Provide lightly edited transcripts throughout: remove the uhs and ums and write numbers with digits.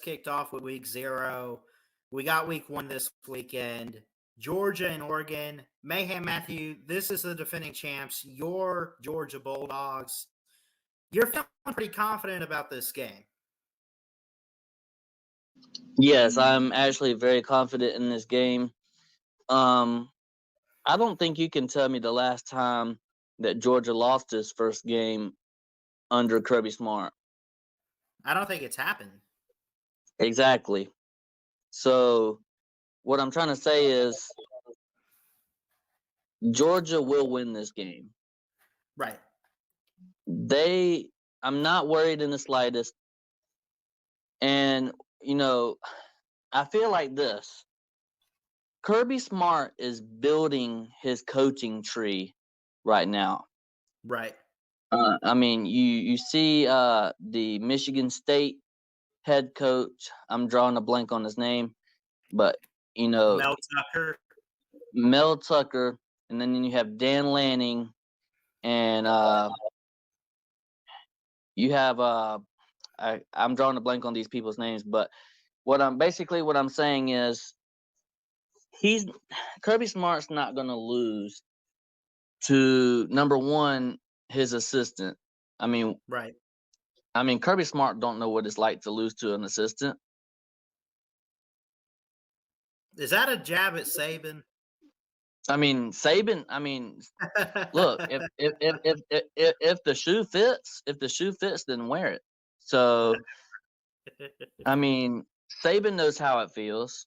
kicked off with week 0. We got week 1 this weekend. Georgia and Oregon. Mayhem, Matthew, this is the defending champs, your Georgia Bulldogs. You're feeling pretty confident about this game. Yes, I'm actually very confident in this game. I don't think you can tell me the last time that Georgia lost his first game under Kirby Smart. I don't think it's happened. Exactly. So what I'm trying to say is Georgia will win this game. Right. I'm not worried in the slightest. And, I feel like this. Kirby Smart is building his coaching tree right now. Right. You see the Michigan State head coach. I'm drawing a blank on his name, but Mel Tucker, and then you have Dan Lanning, and you have I'm drawing a blank on these people's names, but what I'm saying is Kirby Smart's not going to lose to number one his assistant. Right. Kirby Smart don't know what it's like to lose to an assistant. Is that a jab at Saban? Saban. Look, if the shoe fits, then wear it. So, Saban knows how it feels,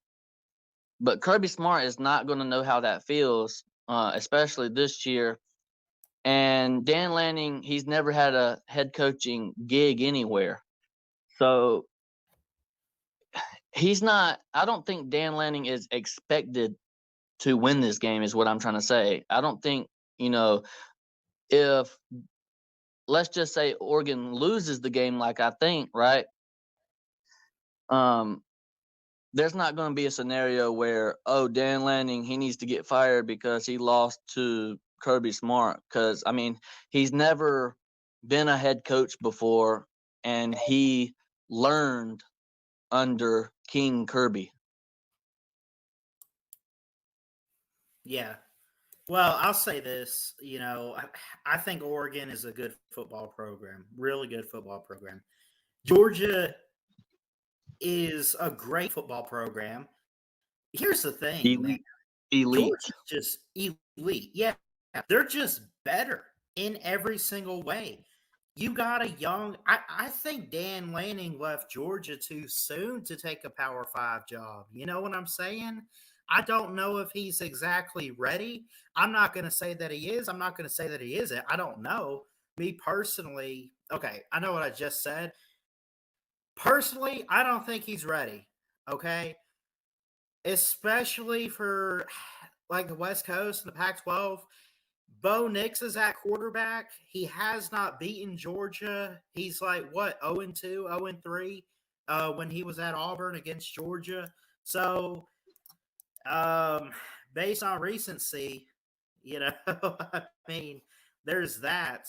but Kirby Smart is not going to know how that feels, especially this year. And Dan Lanning, he's never had a head coaching gig anywhere, so he's not. I don't think Dan Lanning is expected to win this game, is what I'm trying to say. I don't think, if, let's just say Oregon loses the game like I think, right? There's not going to be a scenario where, Dan Lanning, he needs to get fired because he lost to Kirby Smart. Because, he's never been a head coach before, and he learned under King Kirby. Yeah. Well, I'll say this, I think Oregon is a good football program, really good football program. Georgia is a great football program. Here's the thing, man. Elite. Georgia's just elite. Yeah, they're just better in every single way. You got a young – I think Dan Lanning left Georgia too soon to take a Power 5 job. You know what I'm saying? I don't know if he's exactly ready. I'm not going to say that he is. I'm not going to say that he isn't. I don't know. Me personally – okay, I know what I just said. Personally, I don't think he's ready, okay? Especially for like the West Coast and the Pac-12. Bo Nix is at quarterback. He has not beaten Georgia. He's like, 0-2, 0-3 when he was at Auburn against Georgia. So, based on recency, there's that.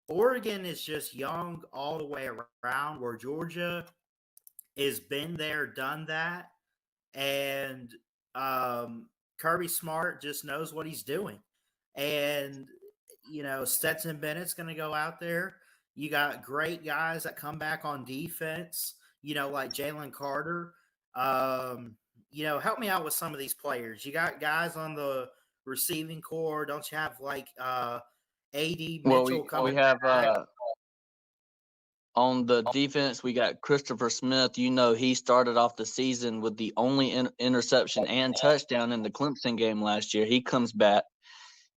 Oregon is just young all the way around, where Georgia has been there, done that. And Kirby Smart just knows what he's doing. And, Stetson Bennett's going to go out there. You got great guys that come back on defense, like Jalen Carter. Help me out with some of these players. You got guys on the receiving core. Don't you have, A.D. Mitchell coming back? On the defense, we got Christopher Smith. He started off the season with the only interception and touchdown in the Clemson game last year. He comes back.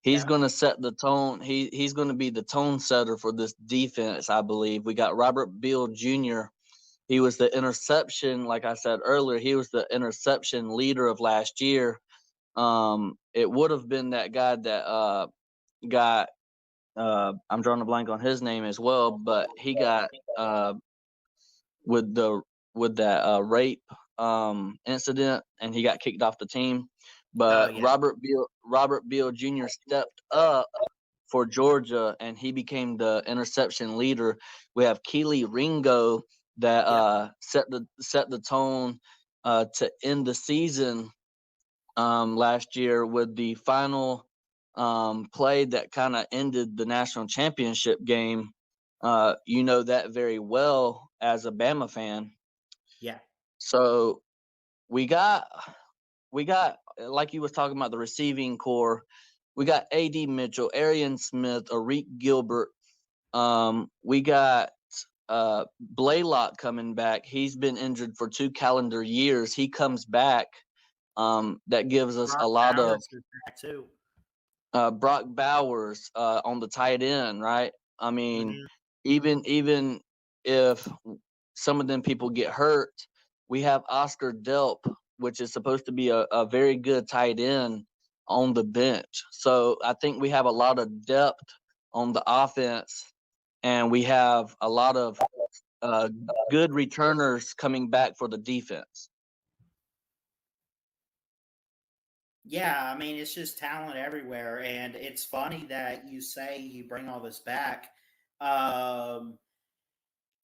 He's going to set the tone. He's going to be the tone setter for this defense, I believe. We got Robert Beal Jr. He was the interception, like I said earlier, he was the interception leader of last year. It would have been that guy that got I'm drawing a blank on his name as well, but he got with that rape incident, and he got kicked off the team. But Robert Beal Jr. stepped up for Georgia, and he became the interception leader. We have Keely Ringo, that set the tone to end the season last year with the final play that kind of ended the national championship game. You know that very well as a Bama fan. Yeah. So we got like you was talking about the receiving core. We got A.D. Mitchell, Arian Smith, Arik Gilbert. We got Blaylock coming back. He's been injured for 2 calendar years. He comes back. That gives us Brock a lot Bowers of is back too. Brock Bowers on the tight end, right? I mean, even if some of them people get hurt, we have Oscar Delp, which is supposed to be a very good tight end on the bench. So I think we have a lot of depth on the offense, and we have a lot of good returners coming back for the defense. Yeah, I mean, it's just talent everywhere. And it's funny that you say you bring all this back. Um,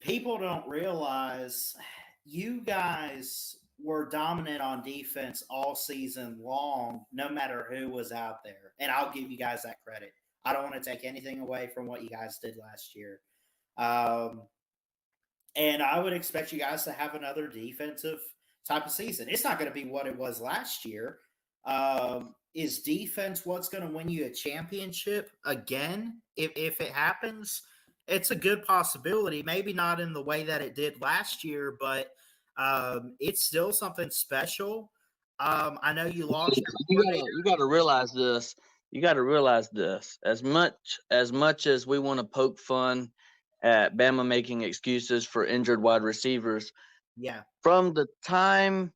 People don't realize you guys were dominant on defense all season long, no matter who was out there. And I'll give you guys that credit. I don't want to take anything away from what you guys did last year. Um, and I would expect you guys to have another defensive type of season. It's not going to be what it was last year. Is defense what's going to win you a championship again? If it happens, it's a good possibility. Maybe not in the way that it did last year, but it's still something special. I know you lost your coordinator. You got to realize this. You got to realize this. As much as we want to poke fun at Bama making excuses for injured wide receivers, Yeah, from the time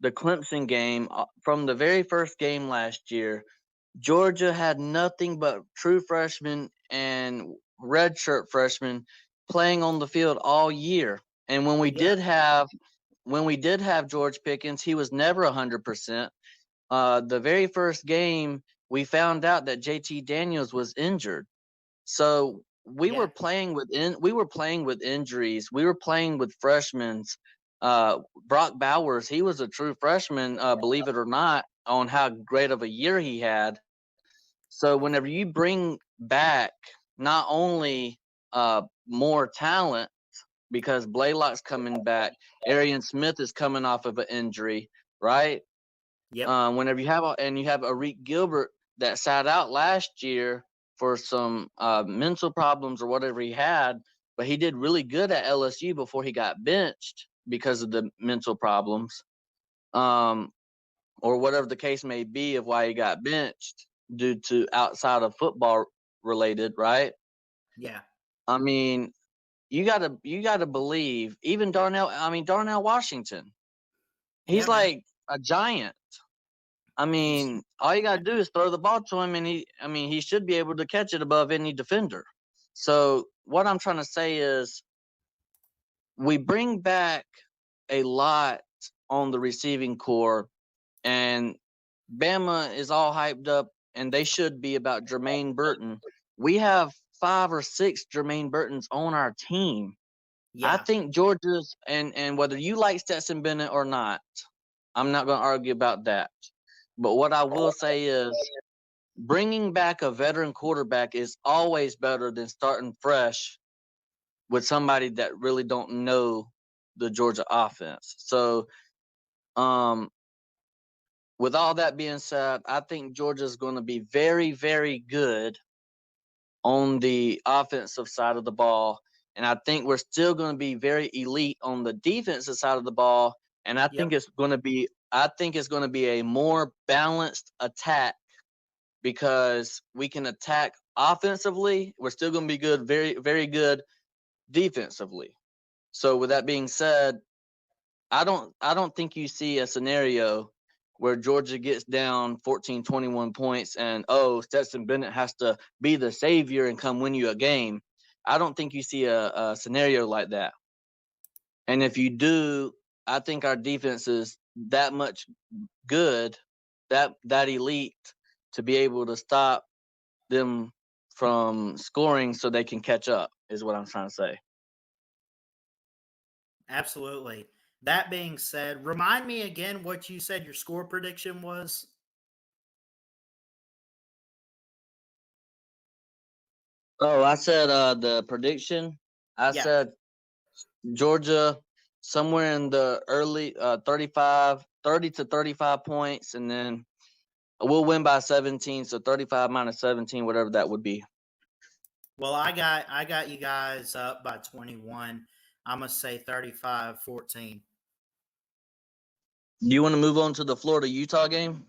the Clemson game, from the very first game last year, Georgia had nothing but true freshmen and redshirt freshmen playing on the field all year. And when we yeah, did have George Pickens, he was never 100%. The very first game, we found out that JT Daniels was injured. So we yeah, were playing with injuries. We were playing with freshmen. Brock Bowers, he was a true freshman, believe it or not, on how great of a year he had. So whenever you bring back not only more talent, because Blaylock's coming back, Arian Smith is coming off of an injury, right? yep, Whenever you have Arik Gilbert that sat out last year for some mental problems or whatever he had, but he did really good at LSU before he got benched because of the mental problems, or whatever the case may be of why he got benched due to outside of football related, right? yeah, I mean, you gotta believe even Darnell Washington, yeah, he's man. like a giant. I mean, all you gotta do is throw the ball to him, and he should be able to catch it above any defender. So what I'm trying to say is, we bring back a lot on the receiving core, and Bama is all hyped up, and they should be about Jermaine Burton. We have 5 or 6 Jermaine Burtons on our team. I Yeah, think Georgia's and whether you like Stetson Bennett or not, I'm not going to argue about that. But what I will say is, bringing back a veteran quarterback is always better than starting fresh with somebody that really don't know the Georgia offense. So, um, with all that being said, I think Georgia's going to be very, very good on the offensive side of the ball. And I think we're still going to be very elite on the defensive side of the ball. And I yep. think it's going to be a more balanced attack, because we can attack offensively. We're still going to be good, very, very good defensively. So with that being said, I don't think you see a scenario where Georgia gets down 14, 21 points and, Stetson Bennett has to be the savior and come win you a game. I don't think you see a scenario like that. And if you do, I think our defense is that much good, that elite, to be able to stop them from scoring so they can catch up, is what I'm trying to say. Absolutely. That being said, remind me again what you said your score prediction was. Oh, I said the prediction. I Yeah. said Georgia somewhere in the early 30 to 35 points, and then we'll win by 17. So 35 minus 17, whatever that would be. Well, I got you guys up by 21. I'm gonna say 35-14. Do you want to move on to the Florida Utah game?